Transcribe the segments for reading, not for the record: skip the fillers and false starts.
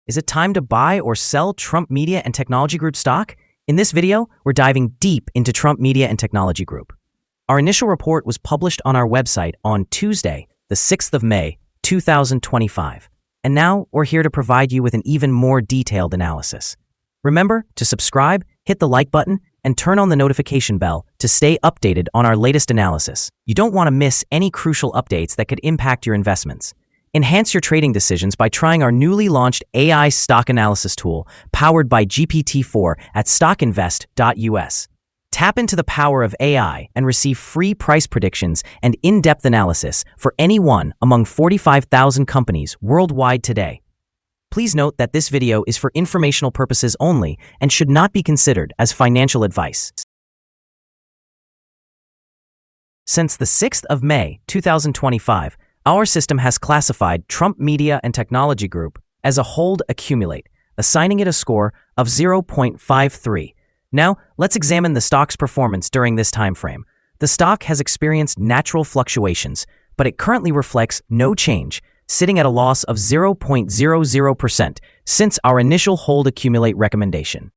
Is it time to buy or sell Trump Media and Technology Group stock? In this video, we're diving deep into Trump Media and Technology Group. Our initial report was published on our website on Tuesday, the 6th of May, 2025. And now we're here to provide you with an even more detailed analysis. Remember to subscribe, hit the like button, and turn on the notification bell to stay updated on our latest analysis. You don't want to miss any crucial updates that could impact your investments. Enhance your trading decisions by trying our newly launched AI stock analysis tool powered by GPT-4 at StockInvest.us. Tap into the power of AI and receive free price predictions and in-depth analysis for any one among 45,000 companies worldwide today. Please note that this video is for informational purposes only and should not be considered as financial advice. Since the 6th of May, 2025, our system has classified Trump Media and Technology Group as a hold accumulate, assigning it a score of 0.53. Now, let's examine the stock's performance during this time frame. The stock has experienced natural fluctuations, but it currently reflects no change, sitting at a loss of 0.00% since our initial hold accumulate recommendation.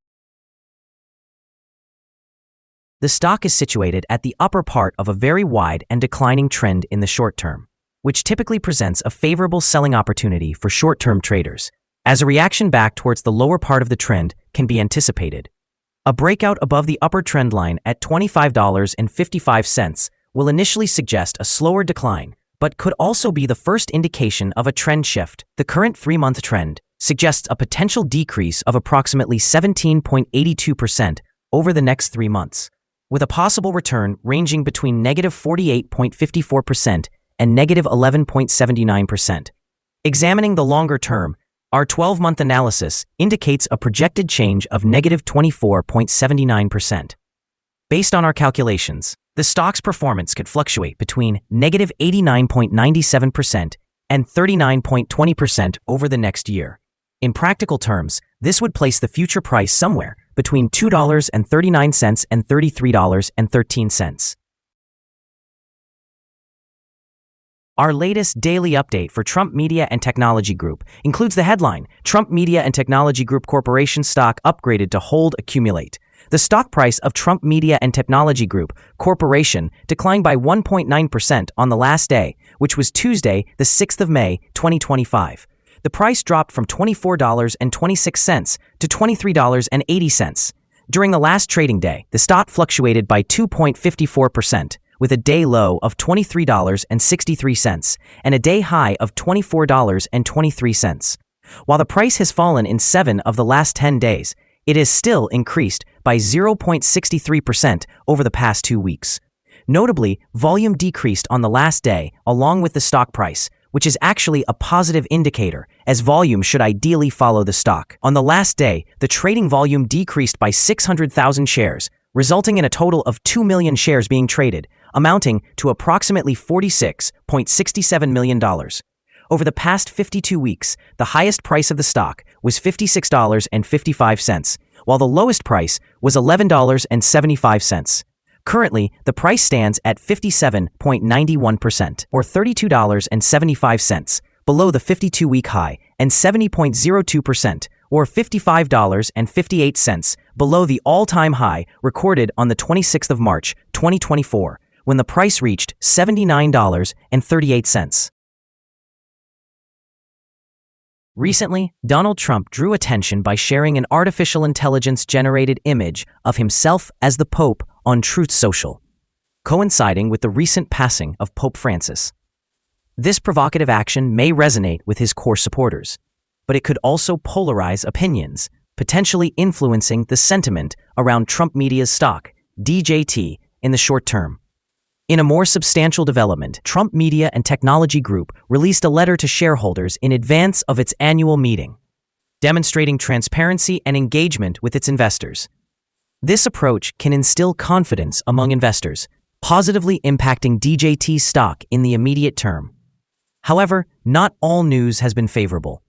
The stock is situated at the upper part of a very wide and declining trend in the short term, which typically presents a favorable selling opportunity for short-term traders, as a reaction back towards the lower part of the trend can be anticipated. A breakout above the upper trend line at $25.55 will initially suggest a slower decline, but could also be the first indication of a trend shift. The current 3-month trend suggests a potential decrease of approximately 17.82% over the next 3 months, with a possible return ranging between negative 48.54% and negative 11.79%. Examining the longer term, our 12-month analysis indicates a projected change of negative 24.79%. Based on our calculations, the stock's performance could fluctuate between negative 89.97% and 39.20% over the next year. In practical terms, this would place the future price somewhere between $2.39 and $33.13. Our latest daily update for Trump Media and Technology Group includes the headline, Trump Media and Technology Group Corporation stock upgraded to hold accumulate. The stock price of Trump Media and Technology Group Corporation declined by 1.9% on the last day, which was Tuesday, the 6th of May, 2025. The price dropped from $24.26 to $23.80. During the last trading day, the stock fluctuated by 2.54%. with a day low of $23.63 and a day high of $24.23. While the price has fallen in 7 of the last 10 days, it has still increased by 0.63% over the past 2 weeks. Notably, volume decreased on the last day along with the stock price, which is actually a positive indicator, as volume should ideally follow the stock. On the last day, the trading volume decreased by 600,000 shares, resulting in a total of 2 million shares being traded, amounting to approximately $46.67 million. Over the past 52 weeks, the highest price of the stock was $56.55, while the lowest price was $11.75. Currently, the price stands at 57.91%, or $32.75, below the 52-week high, and 70.02%, or $55.58, below the all-time high recorded on the 26th of March, 2024, when the price reached $79.38. Recently, Donald Trump drew attention by sharing an artificial intelligence-generated image of himself as the Pope on Truth Social, coinciding with the recent passing of Pope Francis. This provocative action may resonate with his core supporters, but it could also polarize opinions, potentially influencing the sentiment around Trump Media's stock, DJT, in the short term. In a more substantial development, Trump Media and Technology Group released a letter to shareholders in advance of its annual meeting, demonstrating transparency and engagement with its investors. This approach can instill confidence among investors, positively impacting DJT's stock in the immediate term. However, not all news has been favorable.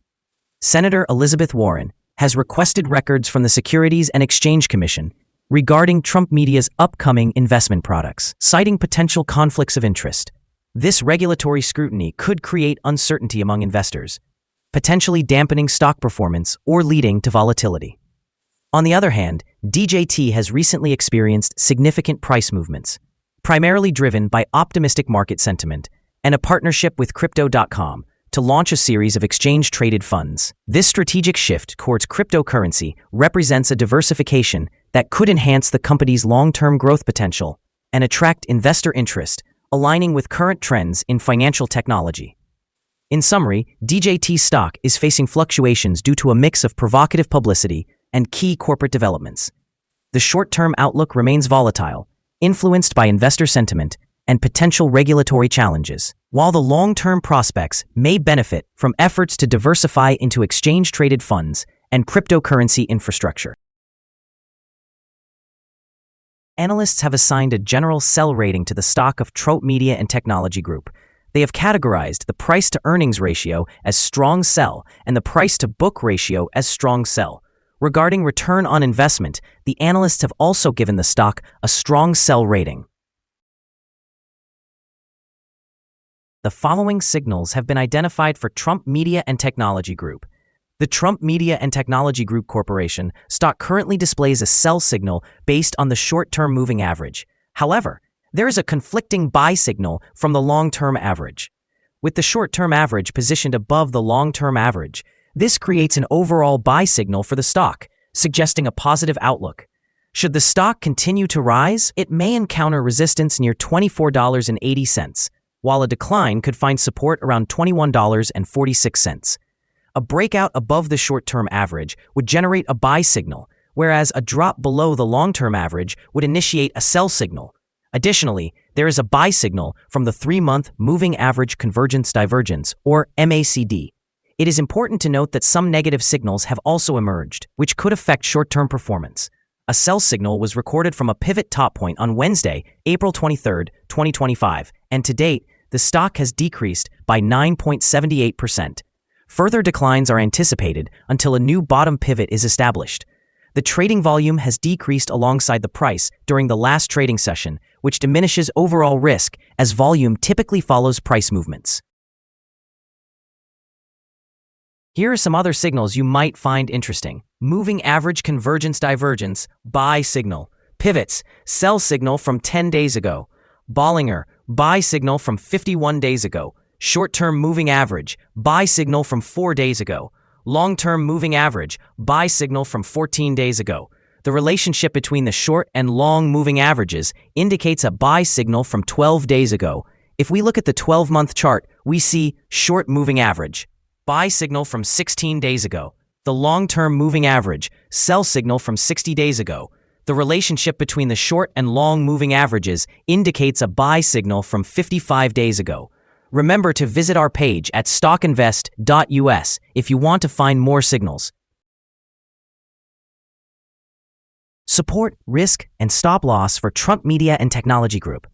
Senator Elizabeth Warren has requested records from the Securities and Exchange Commission regarding Trump Media's upcoming investment products, citing potential conflicts of interest. This regulatory scrutiny could create uncertainty among investors. potentially dampening stock performance or leading to volatility. On the other hand, DJT has recently experienced significant price movements, primarily driven by optimistic market sentiment and a partnership with Crypto.com to launch a series of exchange-traded funds. This strategic shift towards cryptocurrency represents a diversification that could enhance the company's long-term growth potential and attract investor interest, aligning with current trends in financial technology. In summary, DJT stock is facing fluctuations due to a mix of provocative publicity and key corporate developments. The short-term outlook remains volatile, influenced by investor sentiment and potential regulatory challenges, while the long-term prospects may benefit from efforts to diversify into exchange-traded funds and cryptocurrency infrastructure. Analysts have assigned a general sell rating to the stock of Truth Media and Technology Group. They have categorized the price-to-earnings ratio as strong sell and the price-to-book ratio as strong sell. Regarding return on investment, the analysts have also given the stock a strong sell rating. The following signals have been identified for Truth Media and Technology Group. The Truth Media and Technology Group Corporation stock currently displays a sell signal based on the short-term moving average. However, there is a conflicting buy signal from the long-term average. With the short-term average positioned above the long-term average, this creates an overall buy signal for the stock, suggesting a positive outlook. Should the stock continue to rise, it may encounter resistance near $24.80, while a decline could find support around $21.46. A breakout above the short-term average would generate a buy signal, whereas a drop below the long-term average would initiate a sell signal. Additionally, there is a buy signal from the 3-month Moving Average Convergence Divergence, or MACD. It is important to note that some negative signals have also emerged, which could affect short-term performance. A sell signal was recorded from a pivot top point on Wednesday, April 23, 2025, and to date, the stock has decreased by 9.78%. Further declines are anticipated until a new bottom pivot is established. The trading volume has decreased alongside the price during the last trading session, which diminishes overall risk as volume typically follows price movements. Here are some other signals you might find interesting. Moving Average Convergence Divergence, buy signal. Pivots, sell signal from 10 days ago. Bollinger, buy signal from 51 days ago. Short-term moving average, buy signal from 4 days ago. Long-term moving average, buy signal from 14 days ago. The relationship between the short and long moving averages indicates a buy signal from 12 days ago. If we look at the 12-month chart, we see short moving average, buy signal from 16 days ago. The long-term moving average, sell signal from 60 days ago. The relationship between the short and long moving averages indicates a buy signal from 55 days ago. Remember to visit our page at StockInvest.us if you want to find more signals. Support, risk, and stop loss for Truth Media and Technology Group.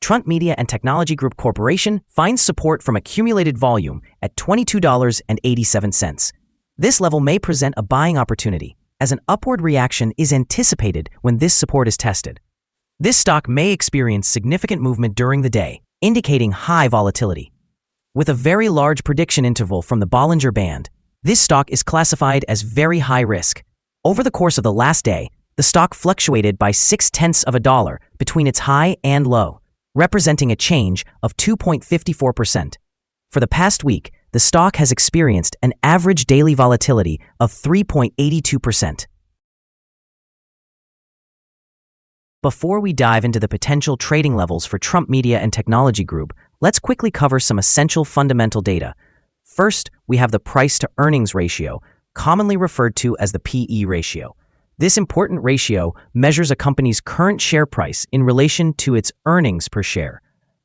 Truth Media and Technology Group Corporation finds support from accumulated volume at $22.87. This level may present a buying opportunity, as an upward reaction is anticipated when this support is tested. This stock may experience significant movement during the day, indicating high volatility. With a very large prediction interval from the Bollinger Band, this stock is classified as very high risk. Over the course of the last day, the stock fluctuated by 0.6 between its high and low, representing a change of 2.54%. For the past week, the stock has experienced an average daily volatility of 3.82%. Before we dive into the potential trading levels for Truth Media and Technology Group, let's quickly cover some essential fundamental data. First, we have the price-to-earnings ratio, commonly referred to as the PE ratio. This important ratio measures a company's current share price in relation to its earnings per share.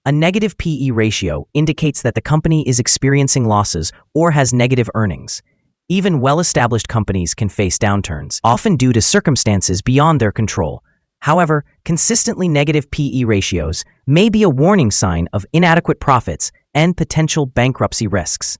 A negative PE ratio indicates that the company is experiencing losses or has negative earnings. Even well-established companies can face downturns, often due to circumstances beyond their control. However, consistently negative PE ratios may be a warning sign of inadequate profits and potential bankruptcy risks.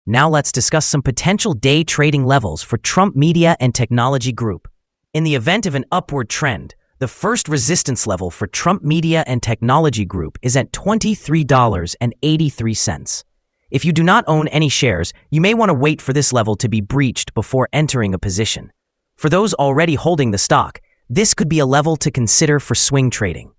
Now let's discuss some potential day trading levels for Truth Media and Technology Group. In the event of an upward trend, The first resistance level for Trump Media and Technology Group is at $23.83. If you do not own any shares, you may want to wait for this level to be breached before entering a position. For those already holding the stock, this could be a level to consider for swing trading.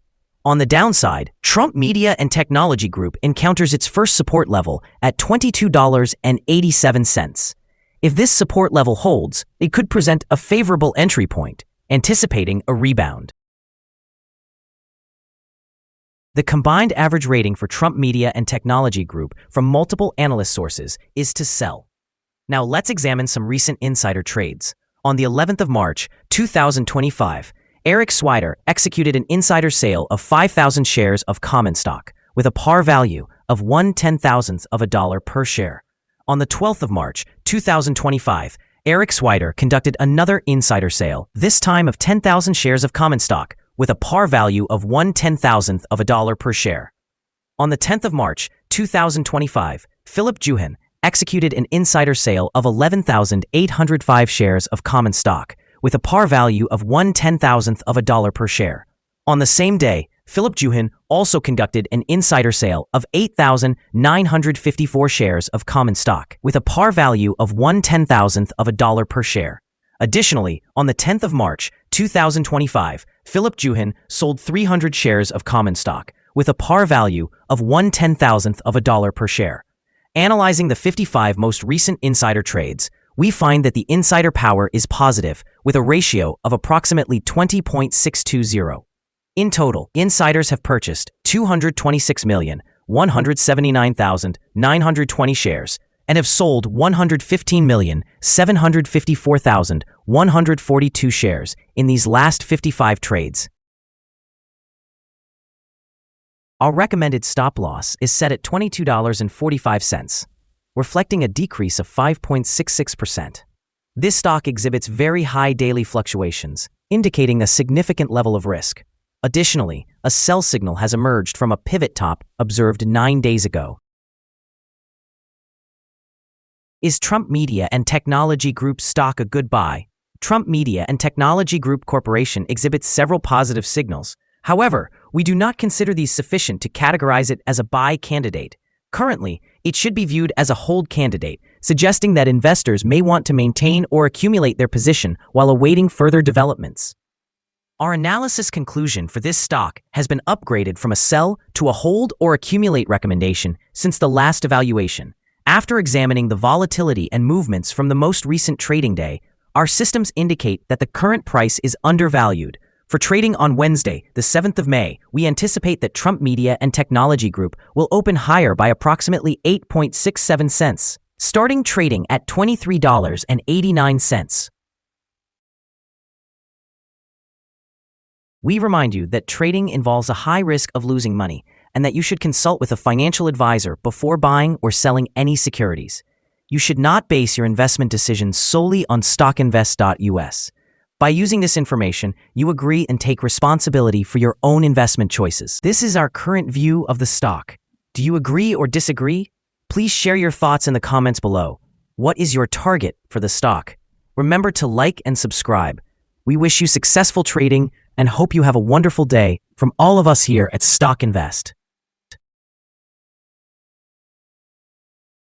On the downside, Trump Media and Technology Group encounters its first support level at $22.87. If this support level holds, it could present a favorable entry point, anticipating a rebound. The combined average rating for Trump Media and Technology Group from multiple analyst sources is to sell. Now let's examine some recent insider trades. On the 11th of March, 2025, Eric Swider executed an insider sale of 5,000 shares of common stock with a par value of 1/10,000th of a dollar per share. On the 12th of March, 2025, Eric Swider conducted another insider sale, this time of 10,000 shares of common stock, with a par value of 1/10,000th of a dollar per share. On the 10th of March, 2025, Philip Juhan executed an insider sale of 11,805 shares of common stock, with a par value of 1/10,000th of a dollar per share. On the same day, Philip Juhan also conducted an insider sale of 8,954 shares of common stock, with a par value of 1/10,000th of a dollar per share. Additionally, on the 10th of March, 2025, Philip Juhan sold 300 shares of common stock, with a par value of 1/10,000th of a dollar per share. Analyzing the 55 most recent insider trades, we find that the insider power is positive, with a ratio of approximately 20.620. In total, insiders have purchased 226,179,920 shares and have sold 115,754,142 shares in these last 55 trades. Our recommended stop loss is set at $22.45, reflecting a decrease of 5.66%. This stock exhibits very high daily fluctuations, indicating a significant level of risk. Additionally, a sell signal has emerged from a pivot top observed 9 days ago. Is Trump Media and Technology Group stock a good buy? Trump Media and Technology Group Corporation exhibits several positive signals. However, we do not consider these sufficient to categorize it as a buy candidate. Currently, it should be viewed as a hold candidate, suggesting that investors may want to maintain or accumulate their position while awaiting further developments. Our analysis conclusion for this stock has been upgraded from a sell to a hold or accumulate recommendation since the last evaluation. After examining the volatility and movements from the most recent trading day, our systems indicate that the current price is undervalued. For trading on Wednesday, the 7th of May, we anticipate that Trump Media and Technology Group will open higher by approximately 8.67 cents, starting trading at $23.89. We remind you that trading involves a high risk of losing money and that you should consult with a financial advisor before buying or selling any securities. You should not base your investment decisions solely on StockInvest.us. By using this information, you agree and take responsibility for your own investment choices. This is our current view of the stock. Do you agree or disagree? Please share your thoughts in the comments below. What is your target for the stock? Remember to like and subscribe. We wish you successful trading and hope you have a wonderful day from all of us here at Stock Invest.